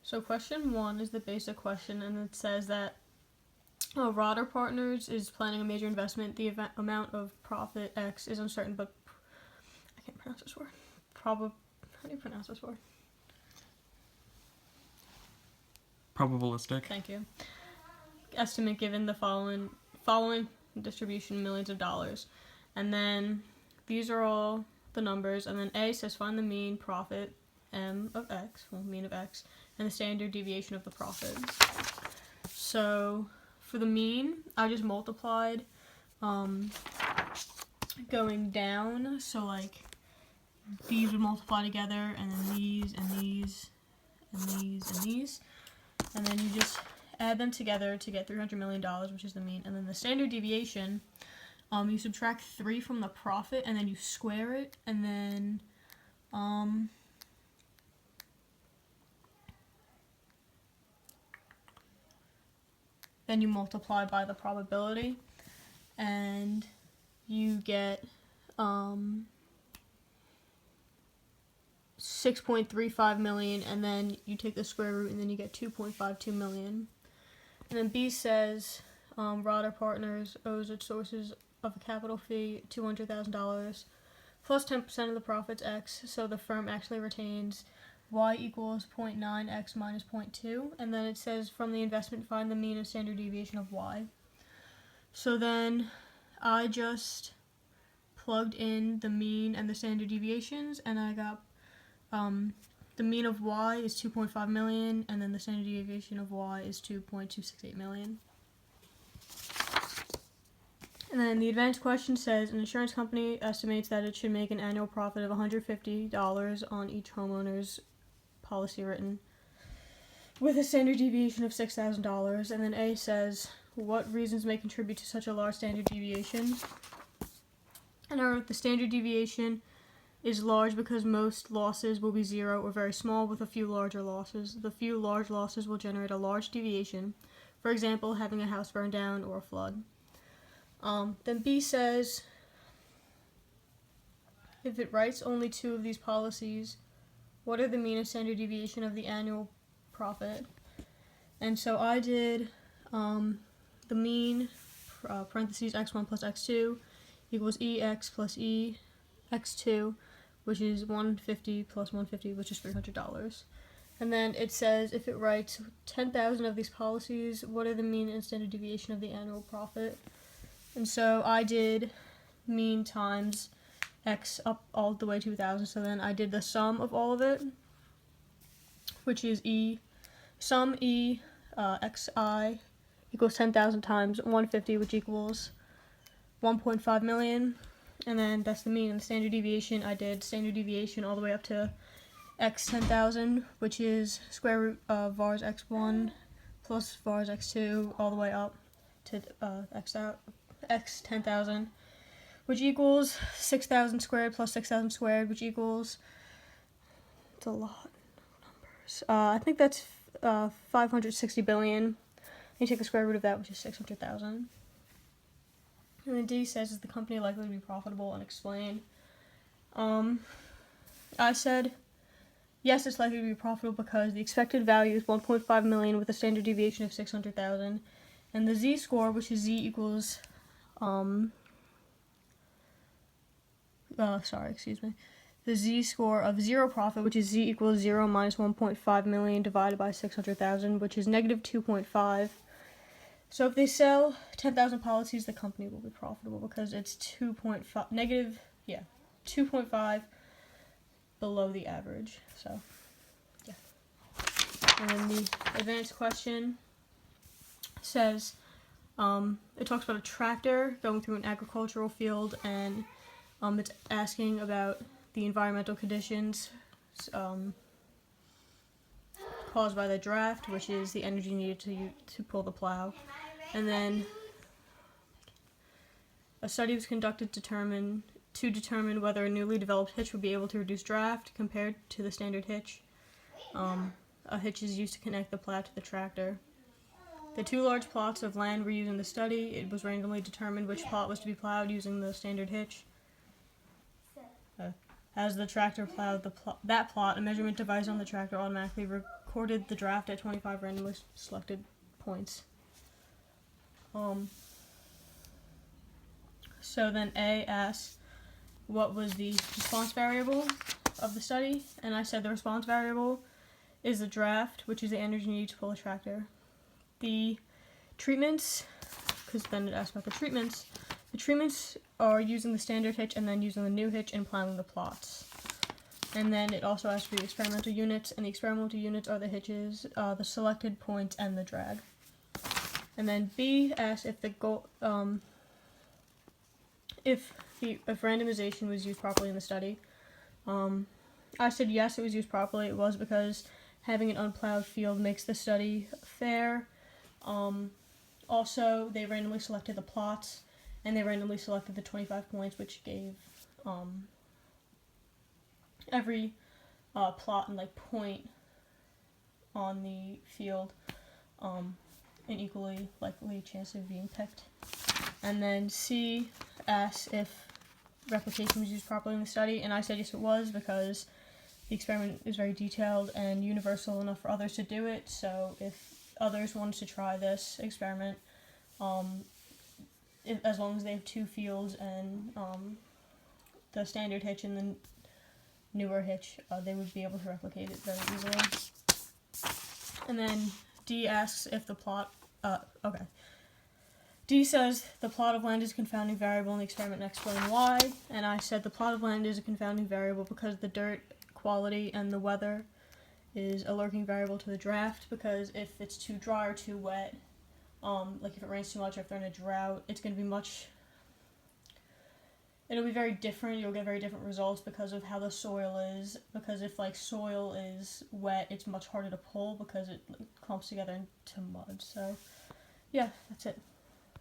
So question 1 is the basic question, and it says that Rotter Partners is planning a major investment. The amount of profit X is uncertain, but I can't pronounce this word. How do you pronounce this word? Probabilistic. Thank you. Estimate given the following distribution, millions of dollars. And then these are all the numbers, and then A says find the mean profit M of X, well, mean of X, and the standard deviation of the profits. So for the mean, I just multiplied going down, so like these would multiply together, and then these and these and these and these, and then you just add them together to get $300 million, which is the mean. And then the standard deviation, you subtract 3 from the profit, and then you square it, and then you multiply by the probability, and you get 6.35 million, and then you take the square root, and then you get 2.52 million. And then B says Rotter Partners owes its sources of a capital fee $200,000 plus 10% of the profits X, so the firm actually retains Y equals 0.9X minus 0.2, and then it says from the investment find the mean and standard deviation of Y. So then I just plugged in the mean and the standard deviations, and I got the mean of Y is 2.5 million, and then the standard deviation of Y is 2.268 million. And then the advanced question says an insurance company estimates that it should make an annual profit of $150 on each homeowner's policy written, with a standard deviation of $6,000. And then A says what reasons may contribute to such a large standard deviation. And I wrote the standard deviation is large because most losses will be 0 or very small, with a few larger losses. The few large losses will generate a large deviation, for example, having a house burn down or a flood. Then B says if it writes only 2 of these policies, what are the mean and standard deviation of the annual profit? And so I did the mean, parentheses x1 plus x2 equals EX plus EX2, which is 150 plus 150, which is $300. And then it says if it writes 10,000 of these policies, what are the mean and standard deviation of the annual profit? And so I did mean times X up all the way to 1,000, so then I did the sum of all of it, which is sum xi equals 10,000 times 150, which equals 1.5 million. And then that's the mean. And the standard deviation, I did standard deviation all the way up to x 10,000, which is square root of vars x1 plus vars x2 all the way up to x 10,000, which equals 6,000 squared plus 6,000 squared, which equals, it's a lot of numbers. I think that's 560 billion. You take the square root of that, which is 600,000. And then D says, is the company likely to be profitable, and explain. I said, yes, it's likely to be profitable because the expected value is 1.5 million with a standard deviation of 600,000. And the z-score, which is z equals, the z-score of zero profit, which is z equals 0 minus 1.5 million divided by 600,000, which is negative 2.5. So if they sell 10,000 policies, the company will be profitable because it's 2.5 below the average. So, yeah. And then the advanced question says, it talks about a tractor going through an agricultural field, and it's asking about the environmental conditions caused by the draft, which is the energy needed to pull the plow. And then a study was conducted to determine whether a newly developed hitch would be able to reduce draft compared to the standard hitch. A hitch is used to connect the plow to the tractor. The 2 large plots of land were used in the study. It was randomly determined which plot was to be plowed using the standard hitch. As the tractor plowed that plot, a measurement device on the tractor automatically recorded the draft at 25 randomly selected points. So then A asks, what was the response variable of the study? And I said the response variable is the draft, which is the energy needed to pull a tractor. The treatments, because then it asks about the treatments are using the standard hitch and then using the new hitch and plowing the plots. And then it also asks for the experimental units, and the experimental units are the hitches, the selected points, and the drag. And then B asks if the goal, if randomization was used properly in the study. I said yes, it was used properly. It was because having an unplowed field makes the study fair. Also, they randomly selected the plots, and they randomly selected the 25 points, which gave every plot and point on the field an equally likely chance of being picked. And then C asks if replication was used properly in the study, and I said yes, it was, because the experiment is very detailed and universal enough for others to do it. So if others wanted to try this experiment, as long as they have 2 fields and the standard hitch and the newer hitch, they would be able to replicate it very easily. And then D asks if the plot, D says the plot of land is a confounding variable in the experiment and explain why. And I said the plot of land is a confounding variable because the dirt quality and the weather is a lurking variable to the draft, because if it's too dry or too wet, if it rains too much or if they're in a drought, it'll be very different. You'll get very different results because of how the soil is. Because if soil is wet, it's much harder to pull because it clumps together into mud. So yeah, that's it.